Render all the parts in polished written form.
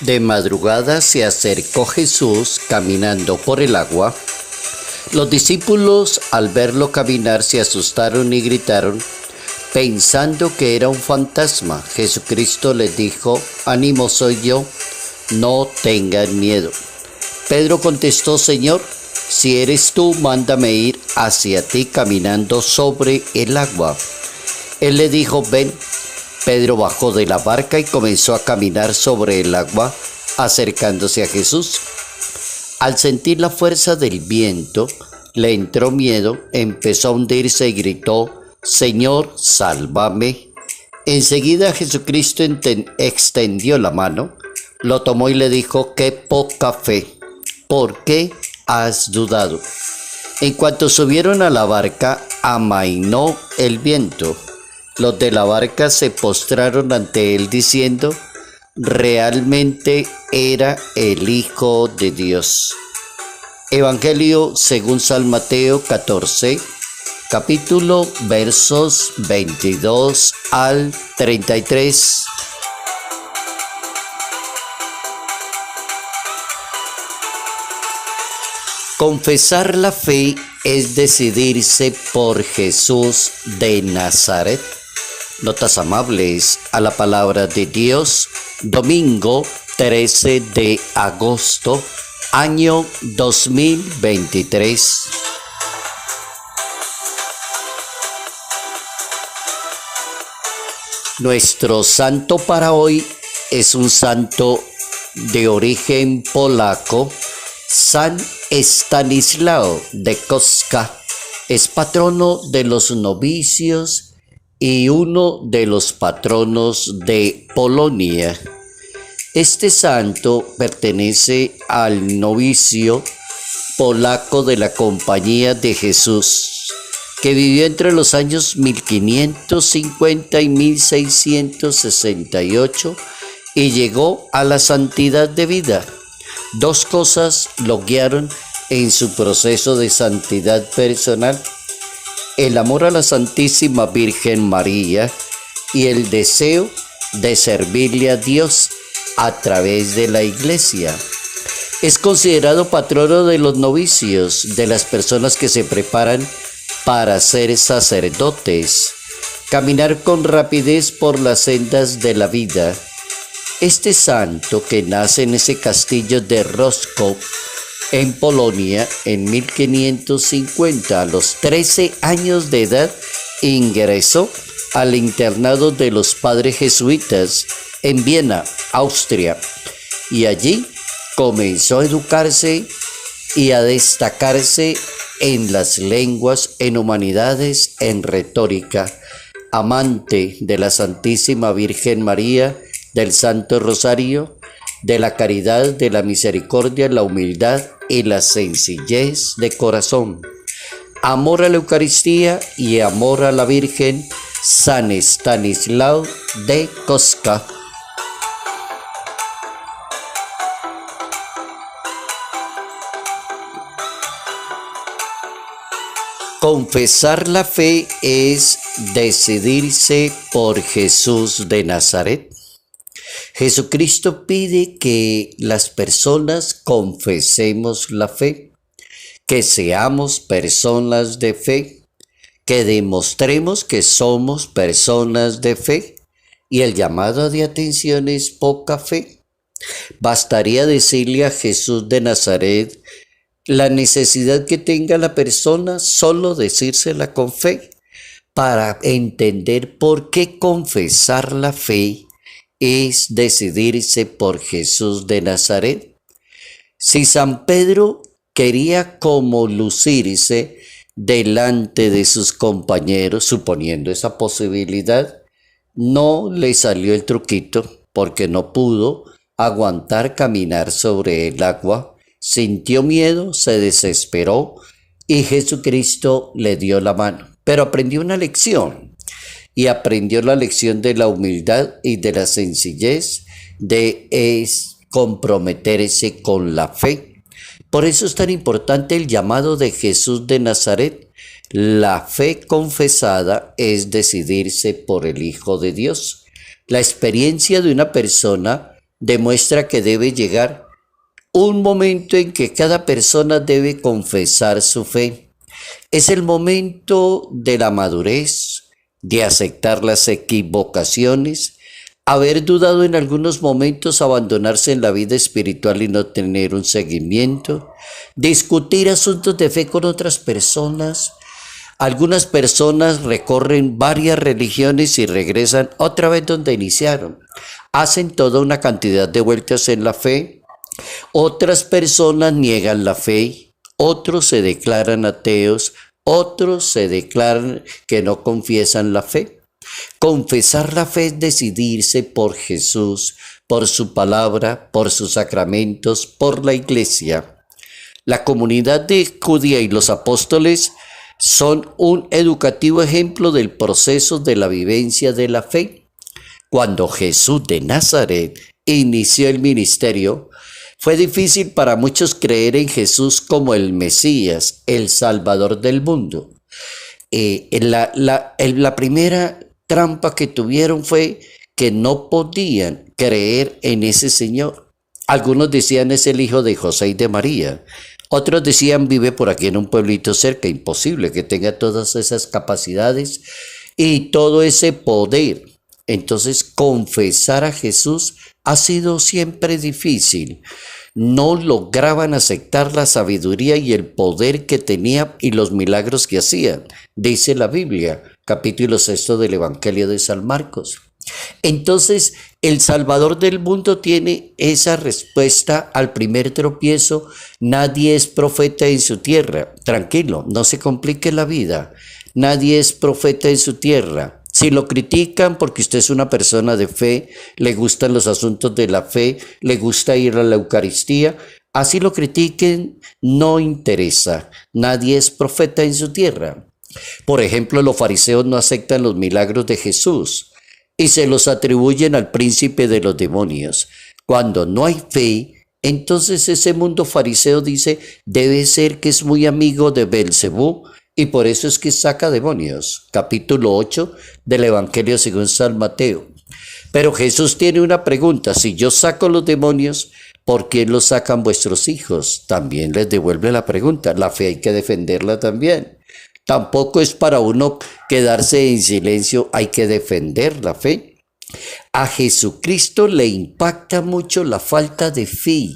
De madrugada se acercó Jesús caminando por el agua. Los discípulos al verlo caminar se asustaron y gritaron, pensando que era un fantasma. Jesucristo les dijo, ánimo, soy yo, no tengan miedo. Pedro contestó, Señor, si eres tú, mándame ir hacia ti caminando sobre el agua. Él le dijo, ven. Pedro bajó de la barca y comenzó a caminar sobre el agua, acercándose a Jesús. Al sentir la fuerza del viento, le entró miedo, empezó a hundirse y gritó, Señor, sálvame. Enseguida Jesucristo extendió la mano, lo tomó y le dijo, qué poca fe, ¿por qué has dudado? En cuanto subieron a la barca, amainó el viento. Los de la barca se postraron ante él diciendo, realmente era el Hijo de Dios. Evangelio según San Mateo 14, capítulo versos 22 al 33. Confesar la fe es decidirse por Jesús de Nazaret. Notas amables a la palabra de Dios, domingo 13 de agosto, año 2023. Nuestro santo para hoy es un santo de origen polaco, San Estanislao de Kostka. Es patrono de los novicios y uno de los patronos de Polonia. Este santo pertenece al novicio polaco de la Compañía de Jesús, que vivió entre los años 1550 y 1668 y llegó a la santidad de vida. Dos cosas lo guiaron en su proceso de santidad personal: el amor a la Santísima Virgen María y el deseo de servirle a Dios a través de la Iglesia. Es considerado patrono de los novicios, de las personas que se preparan para ser sacerdotes, caminar con rapidez por las sendas de la vida. Este santo, que nace en ese castillo de Roscoe, en Polonia, en 1550, a los 13 años de edad, ingresó al internado de los padres jesuitas en Viena, Austria, y allí comenzó a educarse y a destacarse en las lenguas, en humanidades, en retórica. Amante de la Santísima Virgen María, del Santo Rosario, de la caridad, de la misericordia, la humildad y la sencillez de corazón. Amor a la Eucaristía y amor a la Virgen, San Estanislao de Kostka. Confesar la fe es decidirse por Jesús de Nazaret. Jesucristo pide que las personas confesemos la fe, que seamos personas de fe, que demostremos que somos personas de fe, y el llamado de atención es poca fe. Bastaría decirle a Jesús de Nazaret la necesidad que tenga la persona, solo decírsela con fe, para entender por qué confesar la fe es decidirse por Jesús de Nazaret. Si San Pedro quería como lucirse delante de sus compañeros, suponiendo esa posibilidad, no le salió el truquito, porque no pudo aguantar caminar sobre el agua, sintió miedo, se desesperó y Jesucristo le dio la mano. Pero aprendió una lección. Y aprendió la lección de la humildad y de la sencillez, de comprometerse con la fe. Por eso es tan importante el llamado de Jesús de Nazaret. La fe confesada es decidirse por el Hijo de Dios. La experiencia de una persona demuestra que debe llegar un momento en que cada persona debe confesar su fe. Es el momento de la madurez, de aceptar las equivocaciones, haber dudado en algunos momentos, abandonarse en la vida espiritual y no tener un seguimiento, discutir asuntos de fe con otras personas. Algunas personas recorren varias religiones y regresan otra vez donde iniciaron. Hacen toda una cantidad de vueltas en la fe. Otras personas niegan la fe, otros se declaran ateos, otros se declaran que no confiesan la fe. Confesar la fe es decidirse por Jesús, por su palabra, por sus sacramentos, por la iglesia. La comunidad judía y los apóstoles son un educativo ejemplo del proceso de la vivencia de la fe. Cuando Jesús de Nazaret inició el ministerio, fue difícil para muchos creer en Jesús como el Mesías, el Salvador del mundo. La primera trampa que tuvieron fue que no podían creer en ese Señor. Algunos decían es el hijo de José y de María. Otros decían vive por aquí en un pueblito cerca. Imposible que tenga todas esas capacidades y todo ese poder. Entonces confesar a Jesús ha sido siempre difícil. No lograban aceptar la sabiduría y el poder que tenía y los milagros que hacía, dice la Biblia, capítulo 6 del Evangelio de San Marcos. Entonces, el Salvador del mundo tiene esa respuesta al primer tropiezo: nadie es profeta en su tierra. Tranquilo, no se complique la vida. Nadie es profeta en su tierra. Si lo critican porque usted es una persona de fe, le gustan los asuntos de la fe, le gusta ir a la Eucaristía, así lo critiquen, no interesa. Nadie es profeta en su tierra. Por ejemplo, los fariseos no aceptan los milagros de Jesús y se los atribuyen al príncipe de los demonios. Cuando no hay fe, entonces ese mundo fariseo dice, debe ser que es muy amigo de Belcebú, y por eso es que saca demonios. Capítulo 8 del Evangelio según San Mateo. Pero Jesús tiene una pregunta: si yo saco los demonios, ¿por qué los sacan vuestros hijos? También les devuelve la pregunta. La fe hay que defenderla también. Tampoco es para uno quedarse en silencio, hay que defender la fe. A Jesucristo le impacta mucho la falta de fe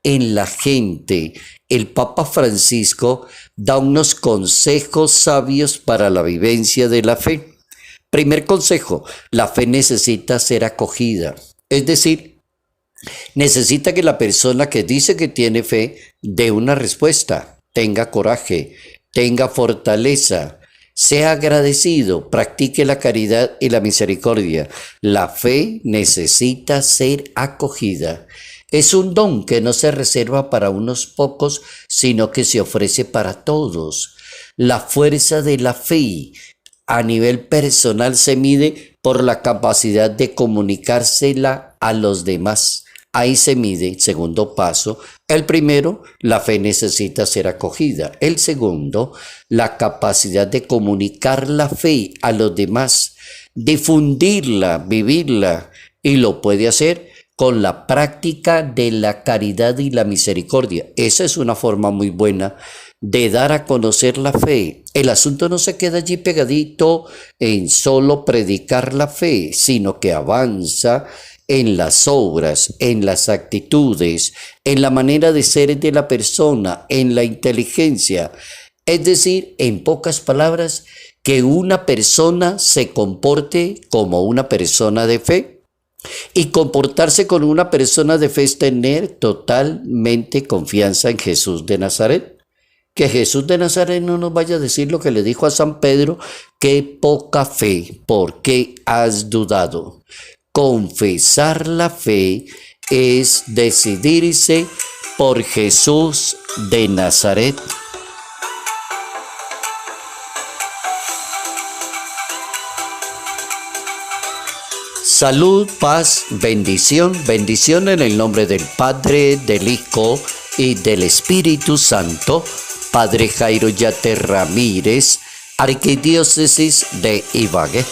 en la gente. El Papa Francisco da unos consejos sabios para la vivencia de la fe. Primer consejo: la fe necesita ser acogida. Es decir, necesita que la persona que dice que tiene fe dé una respuesta, tenga coraje, tenga fortaleza, sea agradecido, practique la caridad y la misericordia. La fe necesita ser acogida. Es un don que no se reserva para unos pocos, sino que se ofrece para todos. La fuerza de la fe a nivel personal se mide por la capacidad de comunicársela a los demás. Ahí se mide, segundo paso. El primero, la fe necesita ser acogida. El segundo, la capacidad de comunicar la fe a los demás, difundirla, vivirla, y lo puede hacer con la práctica de la caridad y la misericordia. Esa es una forma muy buena de dar a conocer la fe. El asunto no se queda allí pegadito en solo predicar la fe, sino que avanza en las obras, en las actitudes, en la manera de ser de la persona, en la inteligencia. Es decir, en pocas palabras, que una persona se comporte como una persona de fe. Y comportarse con una persona de fe es tener totalmente confianza en Jesús de Nazaret. Que Jesús de Nazaret no nos vaya a decir lo que le dijo a San Pedro: qué poca fe, ¿por qué has dudado? Confesar la fe es decidirse por Jesús de Nazaret. Salud, paz, bendición, bendición en el nombre del Padre, del Hijo y del Espíritu Santo. Padre Jairo Yate Ramírez, Arquidiócesis de Ibagué.